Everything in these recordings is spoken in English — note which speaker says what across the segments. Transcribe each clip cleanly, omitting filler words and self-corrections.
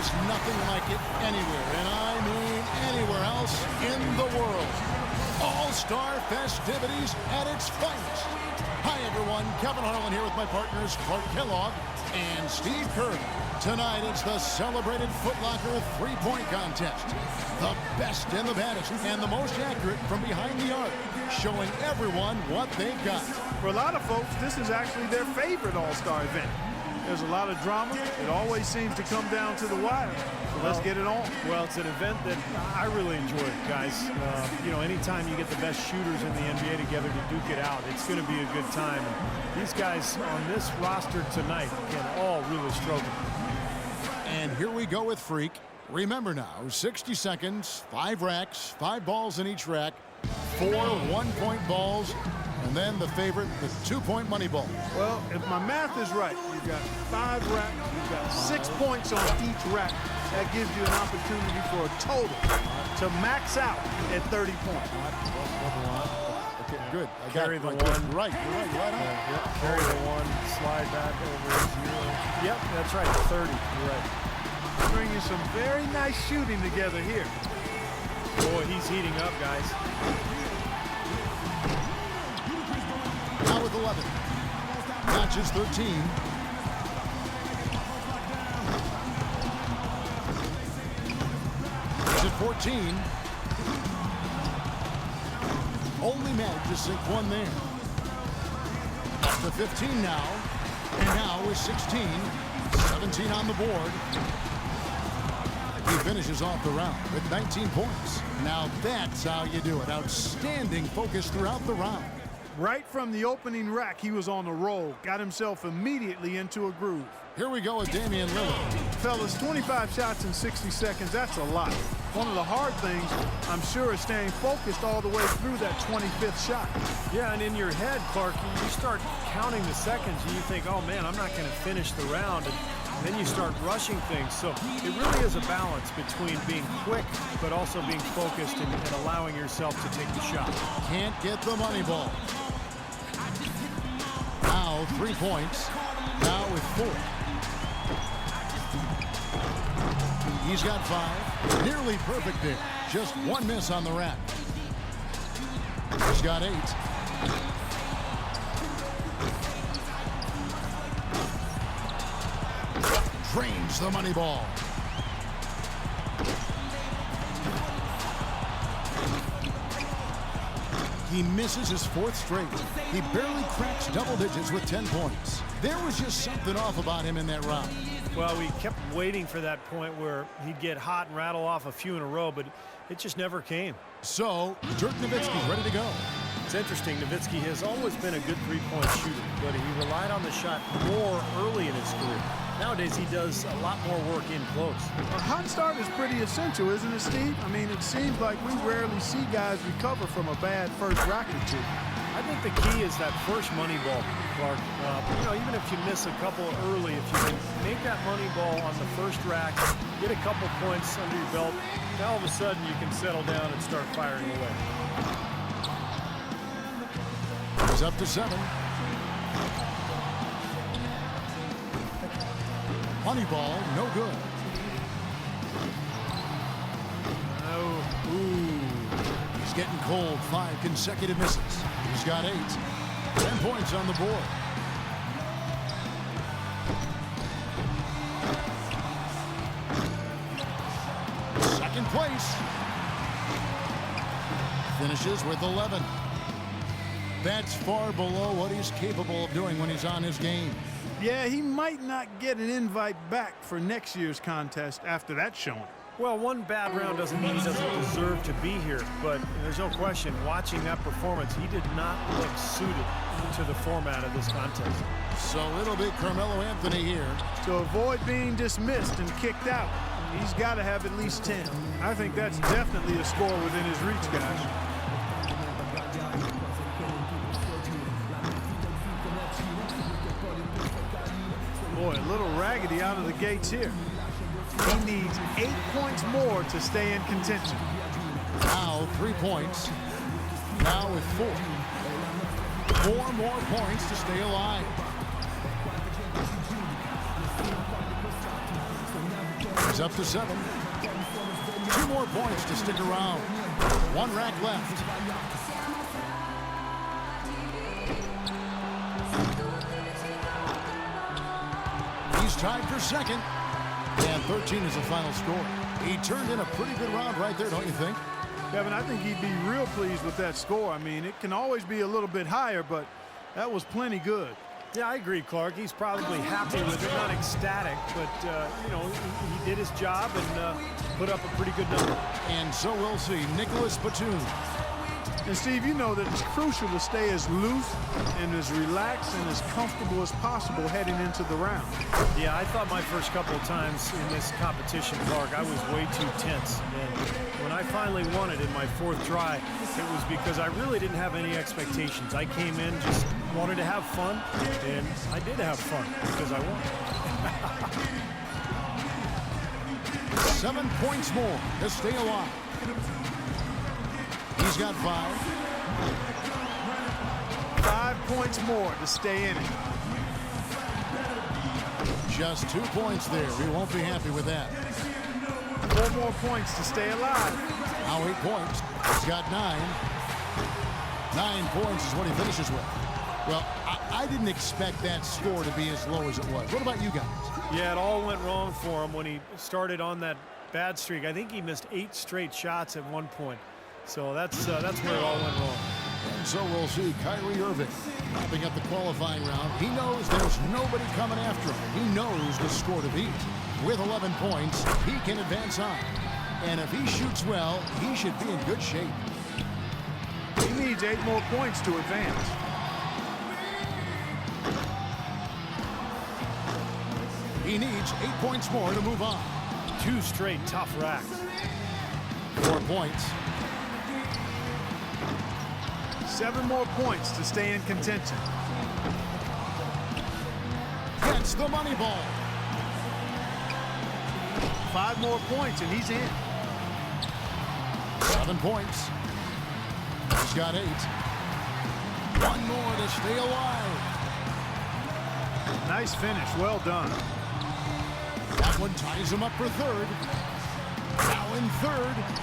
Speaker 1: There's nothing like it anywhere, and I mean anywhere else in the world. All-Star festivities at its finest. Hi, everyone. Kevin Harlan here with my partners Clark Kellogg and Steve Kerr. Tonight, it's the celebrated Foot Locker three-point contest. The best and the baddest and the most accurate from behind the arc, showing everyone what they've got.
Speaker 2: For a lot of folks, this is actually their favorite All-Star event. There's a lot of drama. It always seems to come down to the wire. So let's get it on.
Speaker 3: Well, it's an event that I really enjoy, guys. You know, anytime you get the best shooters in the NBA together to duke it out, it's going to be a good time. And these guys on this roster tonight can all really struggle.
Speaker 1: And here we go with Freak. Remember now, 60 seconds, 5 racks, 5 balls in each rack, 4 one-point balls, and then the favorite, the 2-point money ball.
Speaker 2: Well, if my math is right, you've got 5 racks, you've got 6 points on each rack. That gives you an opportunity for a total to max out at 30 points.
Speaker 1: Okay, good. I
Speaker 3: Carry the
Speaker 1: one.
Speaker 3: one.
Speaker 1: Right, you're right on.
Speaker 3: Yep. Carry the one, slide back over 0. Yep, that's right, 30. You're right.
Speaker 2: Bringing some very nice shooting together here.
Speaker 3: Boy, he's heating up, guys.
Speaker 1: Now with 11. Matches 13. He's at 14. Only managed to sink one there. Up to 15 now. And now with 16. 17 on the board. He finishes off the round with 19 points. Now that's how you do it. Outstanding focus throughout the round.
Speaker 2: Right from the opening rack, he was on a roll. Got himself immediately into a groove.
Speaker 1: Here we go with Damian Lillard.
Speaker 2: Fellas, 25 shots in 60 seconds, that's a lot. One of the hard things, I'm sure, is staying focused all the way through that 25th shot.
Speaker 3: Yeah, and in your head, Clark, you start counting the seconds and you think, oh man, I'm not going to finish the round. And then you start rushing things. So it really is a balance between being quick, but also being focused and allowing yourself to take the shot.
Speaker 1: Can't get the money ball. Now 3 points. Now with 4. He's got 5. Nearly perfect there. Just one miss on the rack. He's got 8. Drains the money ball. He misses his 4th straight. He barely cracks double digits with 10 points. There was just something off about him in that round.
Speaker 3: Well, we kept waiting for that point where he'd get hot and rattle off a few in a row, but it just never came.
Speaker 1: So, Dirk Nowitzki's ready to go.
Speaker 3: It's interesting, Nowitzki has always been a good three-point shooter, but he relied on the shot more early in his career. Nowadays, he does a lot more work in close.
Speaker 2: A hot start is pretty essential, isn't it, Steve? I mean, it seems like we rarely see guys recover from a bad first rack or two.
Speaker 3: I think the key is that first money ball, Clark. You know, even if you miss a couple early, if you can make that money ball on the first rack, get a couple points under your belt, now all of a sudden you can settle down and start firing away.
Speaker 1: He's up to 7. Money ball, no good.
Speaker 3: Oh, ooh.
Speaker 1: He's getting cold. 5 consecutive misses. He's got 8. 10 points on the board. Second place. Finishes with 11. That's far below what he's capable of doing when he's on his game.
Speaker 2: Yeah, he might not get an invite back for next year's contest after that showing.
Speaker 3: Well, one bad round doesn't mean he doesn't deserve to be here, but there's no question, watching that performance, he did not look suited to the format of this contest.
Speaker 1: So it'll be Carmelo Anthony here.
Speaker 2: To avoid being dismissed and kicked out, he's got to have at least 10. I think that's definitely a score within his reach, guys. Boy, a little raggedy out of the gates here. He needs 8 points more to stay in contention.
Speaker 1: Now 3 points. Now with 4. 4 more points to stay alive. He's up to 7. 2 more points to stick around. 1 rack left. He's tied for second. And 13 is the final score. He turned in a pretty good round right there, don't you think?
Speaker 2: Kevin, I think he'd be real pleased with that score. I mean, it can always be a little bit higher, but that was plenty good.
Speaker 3: Yeah, I agree, Clark. He's probably happy with it, not ecstatic, but, you know, he did his job and put up a pretty good number.
Speaker 1: And so we'll see Nicholas Batum.
Speaker 2: And, Steve, you know that it's crucial to stay as loose and as relaxed and as comfortable as possible heading into the round.
Speaker 3: Yeah, I thought my first couple of times in this competition, Clark, I was way too tense. And when I finally won it in my 4th try, it was because I really didn't have any expectations. I came in, just wanted to have fun, and I did have fun because I won.
Speaker 1: 7 points more to stay alive. He's got 5.
Speaker 2: 5 points more to stay in it.
Speaker 1: Just 2 points there. We won't be happy with that.
Speaker 2: 4 more points to stay alive.
Speaker 1: Now 8 points. He's got 9. 9 points is what he finishes with. Well, I didn't expect that score to be as low as it was. What about you guys?
Speaker 3: Yeah, it all went wrong for him when he started on that bad streak. I think he missed 8 straight shots at one point. So that's where it all went wrong.
Speaker 1: And so we'll see Kyrie Irving wrapping up the qualifying round. He knows there's nobody coming after him. He knows the score to beat. With 11 points, he can advance on. And if he shoots well, he should be in good shape.
Speaker 2: He needs 8 more points to advance.
Speaker 1: He needs 8 points more to move on.
Speaker 3: 2 straight tough racks.
Speaker 1: 4 points.
Speaker 2: 7 more points to stay in contention.
Speaker 1: Gets the money ball.
Speaker 2: 5 more points and he's in.
Speaker 1: 7 points. He's got 8. 1 more to stay alive.
Speaker 2: Nice finish. Well done.
Speaker 1: That one ties him up for 3rd. Now in 3rd.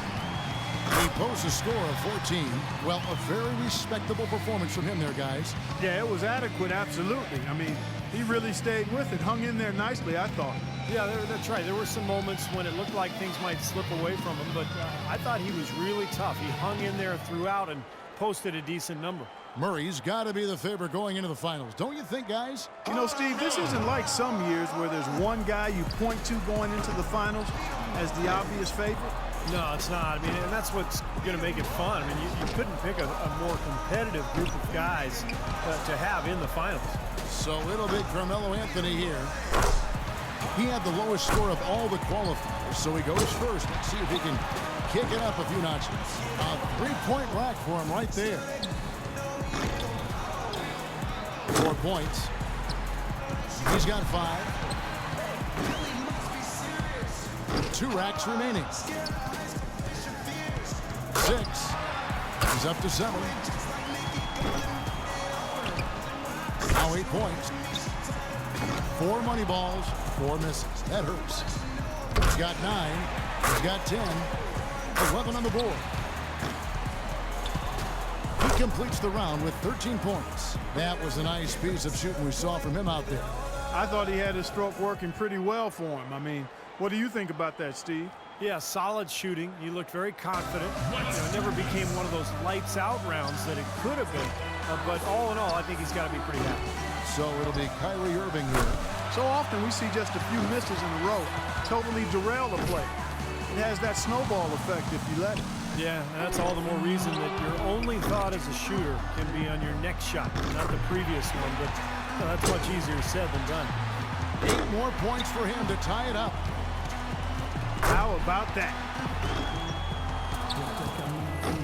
Speaker 1: He posts a score of 14. Well, a very respectable performance from him there, guys.
Speaker 2: Yeah, it was adequate, absolutely. I mean, he really stayed with it, hung in there nicely, I thought.
Speaker 3: Yeah, that's right. There were some moments when it looked like things might slip away from him, but I thought he was really tough. He hung in there throughout and posted a decent number.
Speaker 1: Murray's got to be the favorite going into the finals. Don't you think, guys?
Speaker 2: You know, Steve, this isn't like some years where there's one guy you point to going into the finals as the obvious favorite.
Speaker 3: No, it's not. I mean, and that's what's going to make it fun. I mean, you couldn't pick a more competitive group of guys to have in the finals.
Speaker 1: So it'll be Carmelo Anthony here. He had the lowest score of all the qualifiers, so he goes first. Let's see if he can kick it up a few notches. A 3-point rack for him right there. 4 points. He's got 5. 2 racks remaining. 6. He's up to 7. Now 8 points. 4 money balls, 4 misses. That hurts. He's got 9. He's got 10. 11 on the board. He completes the round with 13 points. That was a nice piece of shooting we saw from him out there.
Speaker 2: I thought he had his stroke working pretty well for him. I mean, what do you think about that, Steve?
Speaker 3: Yeah, solid shooting. He looked very confident. You know, it never became one of those lights-out rounds that it could have been. But all in all, I think he's got to be pretty happy.
Speaker 1: So it'll be Kyrie Irving here.
Speaker 2: So often we see just a few misses in a row totally derail the play. It has that snowball effect if you let it.
Speaker 3: Yeah, and that's all the more reason that your only thought as a shooter can be on your next shot, not the previous one. But well, that's much easier said than done.
Speaker 1: 8 more points for him to tie it up.
Speaker 2: How about that?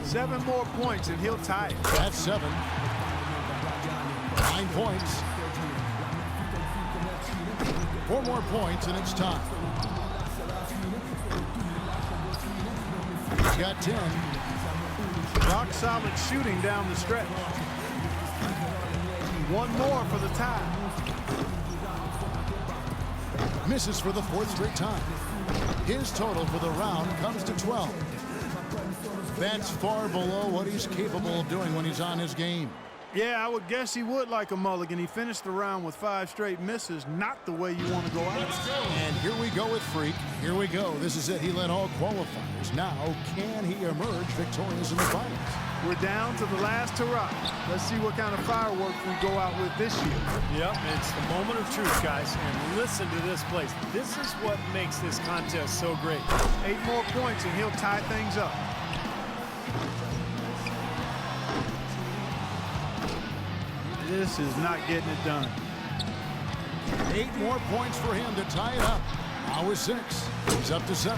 Speaker 2: 7 more points and he'll tie it.
Speaker 1: That's 7. 9 points. 4 more points and it's time. He's got 10.
Speaker 2: Rock solid shooting down the stretch. 1 more for the tie.
Speaker 1: Misses for the 4th straight time. His total for the round comes to 12. That's far below what he's capable of doing when he's on his game.
Speaker 2: Yeah, I would guess he would like a mulligan. He finished the round with 5 straight misses. Not the way you want to go out.
Speaker 1: And here we go with Freak. Here we go. This is it. He led all qualifiers. Now, can he emerge victorious in the finals?
Speaker 2: We're down to the last hurrah. Let's see what kind of fireworks we go out with this year.
Speaker 3: Yep, it's the moment of truth, guys. And listen to this place. This is what makes this contest so great.
Speaker 2: 8 more points and he'll tie things up. This is not getting it done.
Speaker 1: 8 more points for him to tie it up. Now is 6. He's up to 7.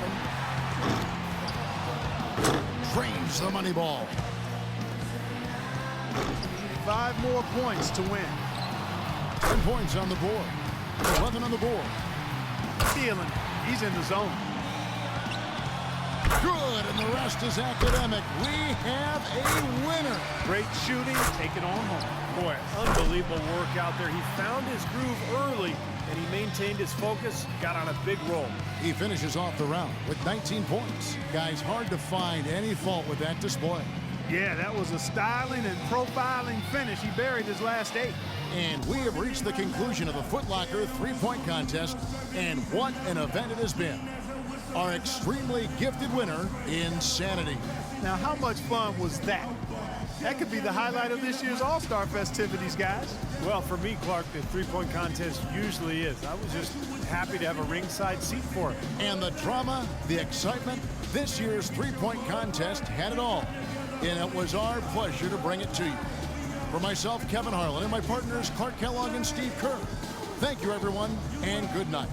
Speaker 1: Drains the money ball.
Speaker 2: 5 more points to win.
Speaker 1: 10 points on the board. 11 on the board.
Speaker 2: Feeling he's in the zone.
Speaker 1: Good, and the rest is academic. We have a winner.
Speaker 2: Great shooting. Take it on home.
Speaker 3: Boy, unbelievable work out there. He found his groove early, and he maintained his focus, got on a big roll.
Speaker 1: He finishes off the round with 19 points. Guys, hard to find any fault with that display.
Speaker 2: Yeah, that was a styling and profiling finish. He buried his last 8.
Speaker 1: And we have reached the conclusion of the Foot Locker three-point contest, and what an event it has been. Our extremely gifted winner, Insanity.
Speaker 2: Now, how much fun was that? That could be the highlight of this year's All-Star festivities, guys.
Speaker 3: Well, for me, Clark, the three-point contest usually is. I was just happy to have a ringside seat for it.
Speaker 1: And the drama, the excitement, this year's three-point contest had it all. And it was our pleasure to bring it to you. For myself, Kevin Harlan, and my partners, Clark Kellogg and Steve Kerr, thank you, everyone, and good night.